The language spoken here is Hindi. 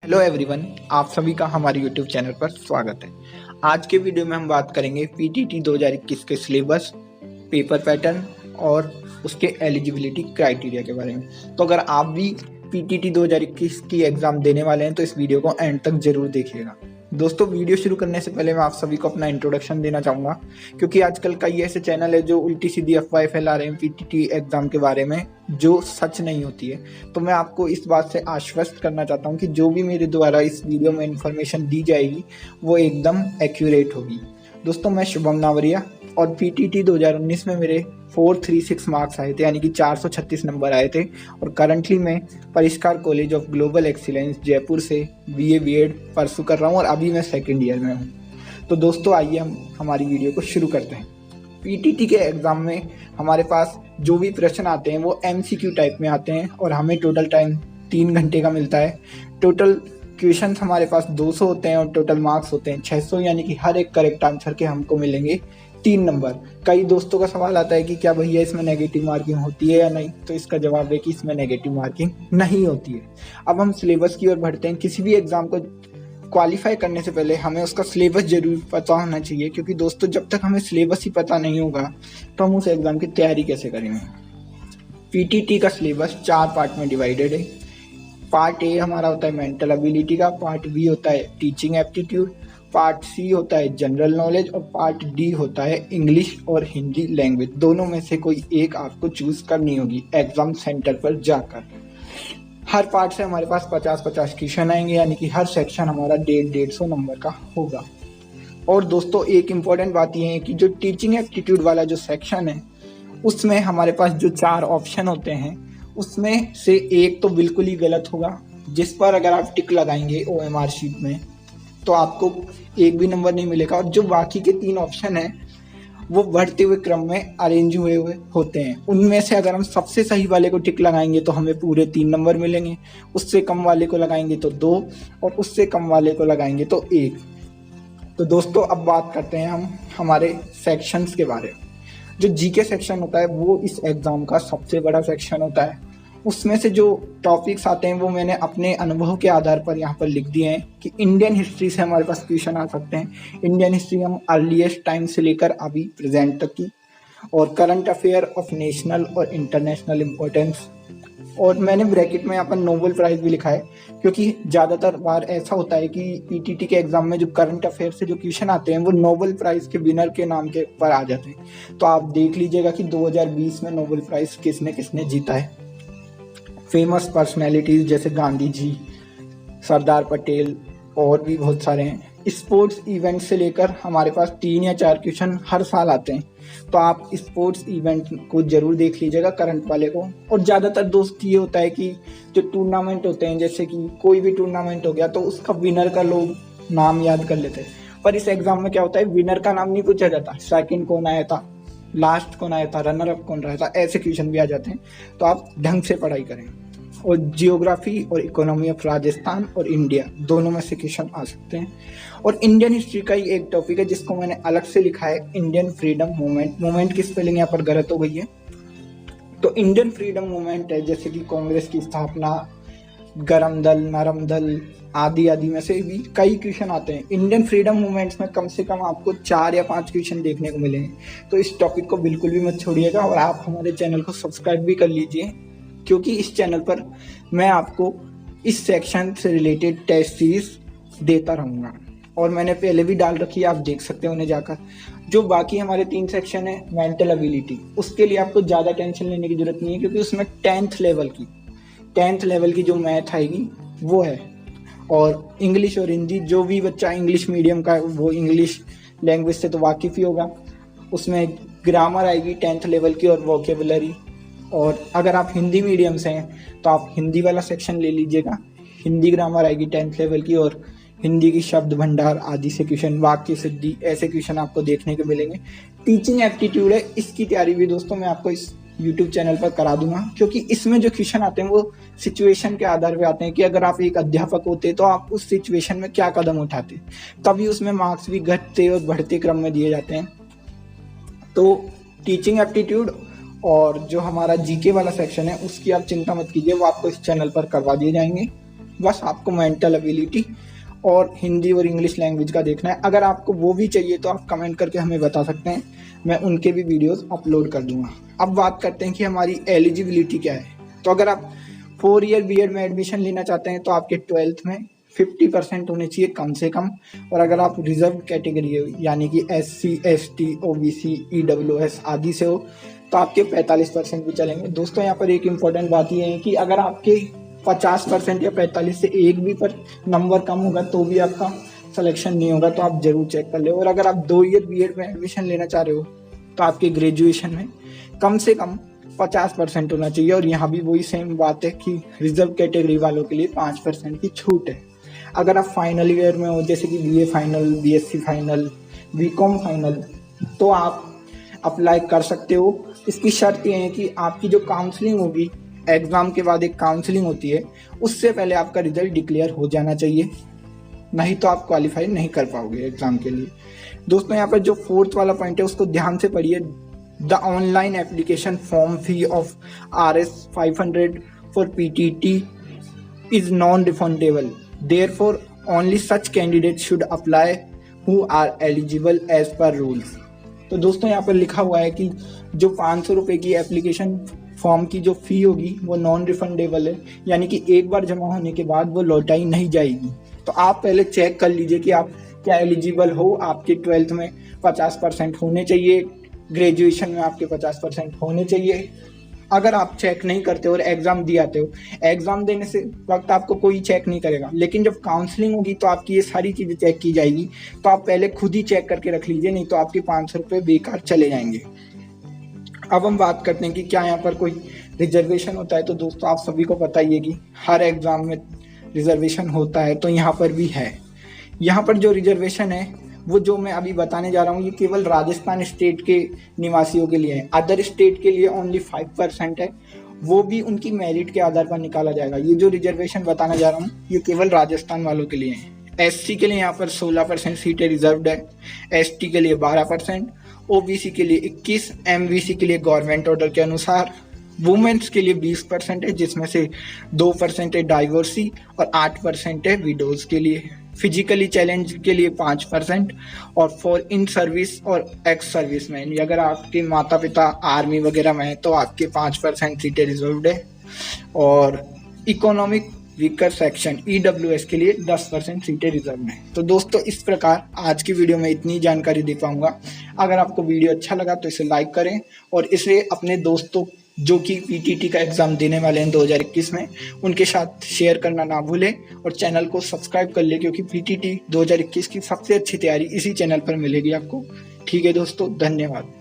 हेलो एवरीवन, आप सभी का हमारे यूट्यूब चैनल पर स्वागत है। आज के वीडियो में हम बात करेंगे पीटीटी 2021 के सिलेबस, पेपर पैटर्न और उसके एलिजिबिलिटी क्राइटेरिया के बारे में। तो अगर आप भी पीटीटी 2021 की एग्ज़ाम देने वाले हैं तो इस वीडियो को एंड तक ज़रूर देखिएगा। दोस्तों, वीडियो शुरू करने से पहले मैं आप सभी को अपना इंट्रोडक्शन देना चाहूँगा, क्योंकि आजकल कई ऐसे चैनल है जो उल्टी सीधी अफवाहें फैला रहे हैं पीटीटी एग्ज़ाम के बारे में, जो सच नहीं होती है। तो मैं आपको इस बात से आश्वस्त करना चाहता हूँ कि जो भी मेरे द्वारा इस वीडियो में इंफॉर्मेशन दी जाएगी वो एकदम एक्यूरेट होगी। दोस्तों, मैं शुभम नावरिया और पीटीटी 2019 में मेरे 436 मार्क्स आए थे, यानी कि 436 नंबर आए थे। और करंटली मैं परिष्कार college of global excellence Jaipur से बीए बीएड परसू कर रहा हूँ और अभी मैं सेकेंड ईयर में हूँ। तो दोस्तों, आइए हम हमारी वीडियो को शुरू करते हैं। पीटीटी के एग्ज़ाम में हमारे पास जो भी प्रश्न आते हैं वो एमसीक्यू टाइप में आते हैं और हमें टोटल टाइम 3 घंटे का मिलता है। टोटल क्वेश्चन हमारे पास 200 होते हैं और टोटल मार्क्स होते हैं 600, यानी कि हर एक करेक्ट आंसर के हमको मिलेंगे 3 नंबर। कई दोस्तों का सवाल आता है कि क्या भैया इसमें नेगेटिव मार्किंग होती है या नहीं, तो इसका जवाब है कि इसमें नेगेटिव मार्किंग नहीं होती है। अब हम सिलेबस की ओर बढ़ते हैं। किसी भी एग्ज़ाम को क्वालिफाई करने से पहले हमें उसका सिलेबस जरूर पता होना चाहिए, क्योंकि दोस्तों जब तक हमें सिलेबस ही पता नहीं होगा तो हम उस एग्ज़ाम की तैयारी कैसे करेंगे। पीटीटी का सिलेबस 4 पार्ट में डिवाइडेड है। पार्ट ए हमारा होता है मेंटल एबिलिटी का, पार्ट बी होता है टीचिंग एप्टीट्यूड, पार्ट सी होता है जनरल नॉलेज और पार्ट डी होता है इंग्लिश और हिंदी लैंग्वेज। दोनों में से कोई एक आपको चूज करनी होगी एग्जाम सेंटर पर जाकर। हर पार्ट से हमारे पास 50-50 क्वेश्चन आएंगे, यानी कि हर सेक्शन हमारा 150 नंबर का होगा। और दोस्तों, एक इम्पॉर्टेंट बात यह है कि जो टीचिंग एप्टीट्यूड वाला जो सेक्शन है उसमें हमारे पास जो 4 ऑप्शन होते हैं उसमें से एक तो बिल्कुल ही गलत होगा, जिस पर अगर आप टिक लगाएंगे ओएमआर शीट में तो आपको एक भी नंबर नहीं मिलेगा। और जो बाकी के 3 ऑप्शन हैं वो बढ़ते हुए क्रम में अरेंज हुए हुए होते हैं। उनमें से अगर हम सबसे सही वाले को टिक लगाएंगे तो हमें पूरे 3 नंबर मिलेंगे, उससे कम वाले को लगाएंगे तो 2 और उससे कम वाले को लगाएंगे तो 1। तो दोस्तों, अब बात करते हैं हम हमारे सेक्शंस के बारे में। जो जीके सेक्शन होता है वो इस एग्ज़ाम का सबसे बड़ा सेक्शन होता है। उसमें से जो टॉपिक्स आते हैं वो मैंने अपने अनुभव के आधार पर यहाँ पर लिख दिए हैं कि इंडियन हिस्ट्री से हमारे पास क्वेश्चन आ सकते हैं। इंडियन हिस्ट्री हम अर्लीस्ट टाइम से लेकर अभी प्रेजेंट तक की, और करंट अफेयर ऑफ नेशनल और इंटरनेशनल इम्पोर्टेंस। और मैंने ब्रैकेट में यहाँ पर नोबेल प्राइज़ भी लिखा है, क्योंकि ज़्यादातर बार ऐसा होता है कि पीटीटी के एग्ज़ाम में जो करंट अफेयर से जो क्वेश्चन आते हैं वो नोबेल प्राइज़ के विनर के नाम के पर आ जाते हैं। तो आप देख लीजिएगा कि 2020 में नोबेल प्राइज़ किसने किसने जीता है। फेमस पर्सनैलिटीज़ जैसे गांधी जी, सरदार पटेल और भी बहुत सारे हैं। स्पोर्ट्स इवेंट से लेकर हमारे पास 3 या 4 क्वेश्चन हर साल आते हैं, तो आप स्पोर्ट्स इवेंट को जरूर देख लीजिएगा करंट वाले को। और ज़्यादातर दोस्त ये होता है कि जो टूर्नामेंट होते हैं, जैसे कि कोई भी टूर्नामेंट हो गया तो उसका विनर का लोग नाम याद कर लेते हैं, पर इस एग्ज़ाम में क्या होता है विनर का नाम नहीं पूछा जाता, सेकंड कौन आया था, लास्ट कौन आया था, रनर अप कौन रहा था, ऐसे क्वेश्चन भी आ जाते हैं। तो आप ढंग से पढ़ाई करें। और जियोग्राफी और इकोनॉमी ऑफ राजस्थान और इंडिया दोनों में से क्वेश्चन आ सकते हैं। और इंडियन हिस्ट्री का ही एक टॉपिक है जिसको मैंने अलग से लिखा है इंडियन फ्रीडम मूवमेंट। मूवमेंट की स्पेलिंग यहाँ पर गलत हो गई है। तो इंडियन फ्रीडम मूवमेंट है, जैसे कि कांग्रेस की स्थापना, गरम दल, नरम दल आदि आदि में से भी कई क्वेश्चन आते हैं। इंडियन फ्रीडम मूवमेंट्स में कम से कम आपको 4 या 5 क्वेश्चन देखने को मिलेंगे। तो इस टॉपिक को बिल्कुल भी मत छोड़िएगा और आप हमारे चैनल को सब्सक्राइब भी कर लीजिए, क्योंकि इस चैनल पर मैं आपको इस सेक्शन से रिलेटेड टेस्ट सीरीज देता रहूँगा। और मैंने पहले भी डाल रखी है, आप देख सकते हैं उन्हें जाकर। जो बाकी हमारे 3 सेक्शन है मेंटल एबिलिटी, उसके लिए आपको ज़्यादा टेंशन लेने की जरूरत नहीं है, क्योंकि उसमें 10th लेवल की जो मैथ आएगी वो है। और इंग्लिश और हिंदी, जो भी बच्चा इंग्लिश मीडियम का है वो इंग्लिश लैंग्वेज से तो वाकिफ़ ही होगा। उसमें ग्रामर आएगी 10th लेवल की और वोकेबुलरी। और अगर आप हिंदी मीडियम से हैं तो आप हिंदी वाला सेक्शन ले लीजिएगा। हिंदी ग्रामर आएगी 10th लेवल की और हिंदी की शब्द भंडार आदि से क्वेश्चन, वाक्य सिद्धि, ऐसे क्वेश्चन आपको देखने को मिलेंगे। टीचिंग एप्टीट्यूड है, इसकी तैयारी भी दोस्तों मैं आपको इस यूट्यूब चैनल पर करा दूंगा, क्योंकि इसमें जो क्वेश्चन आते हैं वो सिचुएशन के आधार पे आते हैं कि अगर आप एक अध्यापक होते तो आप उस सिचुएशन में क्या कदम उठाते, तभी उसमें मार्क्स भी घटते और बढ़ते क्रम में दिए जाते हैं। तो टीचिंग एप्टीट्यूड और जो हमारा जीके वाला सेक्शन है उसकी आप चिंता मत कीजिए, वो आपको इस चैनल पर करवा दिए जाएंगे। बस आपको मेंटल एबिलिटी और हिंदी और इंग्लिश लैंग्वेज का देखना है। अगर आपको वो भी चाहिए तो आप कमेंट करके हमें बता सकते हैं, मैं उनके भी वीडियोस अपलोड कर दूंगा। अब बात करते हैं कि हमारी एलिजिबिलिटी क्या है। तो अगर आप 4 ईयर बीएड में एडमिशन लेना चाहते हैं तो आपके 12th में 50% होने चाहिए कम से कम। और अगर आप रिजर्व कैटेगरी हो यानी कि SC ST OBC EWS आदि से हो तो आपके 45% भी चलेंगे। दोस्तों यहाँ पर एक इम्पॉर्टेंट बात यह है कि अगर आपके 50% या 45 से एक भी पर नंबर कम होगा तो भी आपका सिलेक्शन नहीं होगा, तो आप जरूर चेक कर ले। और अगर आप 2 ईयर बीएड में एडमिशन लेना चाह रहे हो तो आपके ग्रेजुएशन में कम से कम 50% होना चाहिए। और यहाँ भी वही सेम बात है कि रिजर्व कैटेगरी वालों के लिए 5% की छूट है। अगर आप फाइनल ईयर में हो जैसे कि BA final, BSc final, BCom final, तो आप अप्लाई कर सकते हो। इसकी शर्त ये है कि आपकी जो काउंसलिंग होगी, एग्ज़ाम के बाद एक काउंसलिंग होती है, उससे पहले आपका रिजल्ट डिक्लेयर हो जाना चाहिए, नहीं तो आप क्वालिफाई नहीं कर पाओगे एग्ज़ाम के लिए। दोस्तों यहाँ पर जो 4th वाला पॉइंट है उसको ध्यान से पढ़िए। The online application form fee of Rs 500 for PTT is non refundable, therefore only such candidate should apply who are eligible as per rules. तो दोस्तों यहाँ पर लिखा हुआ है कि जो 500 रुपये की एप्लीकेशन फॉर्म की जो फ़ी होगी वो नॉन रिफंडेबल है, यानी कि एक बार जमा होने के बाद वो लौटाई नहीं जाएगी। तो आप पहले चेक कर लीजिए कि आप क्या एलिजिबल हो। आपके 12th में 50% होने चाहिए, ग्रेजुएशन में आपके 50% होने चाहिए। अगर आप चेक नहीं करते और एग्ज़ाम दिए आते हो, एग्ज़ाम देने से वक्त आपको कोई चेक नहीं करेगा, लेकिन जब काउंसलिंग होगी तो आपकी ये सारी चीज़ें चेक की जाएगी। तो आप पहले खुद ही चेक करके रख लीजिए, नहीं तो आपके 500 रुपये बेकार चले जाएंगे। अब हम बात करते हैं कि क्या यहाँ पर कोई रिजर्वेशन होता है। तो दोस्तों आप सभी को पता ही है कि हर एग्ज़ाम में रिजर्वेशन होता है, तो यहाँ पर भी है। यहाँ पर जो रिजर्वेशन है वो जो मैं अभी बताने जा रहा हूँ ये केवल राजस्थान स्टेट के निवासियों के लिए है। अदर स्टेट के लिए ओनली 5% है, वो भी उनकी मेरिट के आधार पर निकाला जाएगा। ये जो रिजर्वेशन बताने जा रहा हूँ ये केवल राजस्थान वालों के लिए है। SC के लिए यहाँ पर 16% सीटें रिजर्व्ड है, ST के लिए 12%, OBC के लिए 21%, MBC के लिए गवर्नमेंट ऑर्डर के अनुसार, वुमेन्स के लिए 20% है जिसमें से 2% है डाइवर्सी और 8% है विडोज के लिए, फिजिकली चैलेंज के लिए 5% और फॉर इन सर्विस और एक्स सर्विस मैन, अगर आपके माता पिता आर्मी वगैरह में है तो आपके 5% सीटें रिजर्व्ड है। और इकोनॉमिक वीकर सेक्शन EWS के लिए 10% सीटें रिजर्व हैं। तो दोस्तों इस प्रकार आज की वीडियो में इतनी जानकारी दे पाऊंगा। अगर आपको वीडियो अच्छा लगा तो इसे लाइक करें और इसे अपने दोस्तों जो कि PTT का एग्ज़ाम देने वाले हैं 2021 में, उनके साथ शेयर करना ना भूलें और चैनल को सब्सक्राइब कर लें, क्योंकि PTT 2021 की सबसे अच्छी तैयारी इसी चैनल पर मिलेगी आपको। ठीक है दोस्तों, धन्यवाद।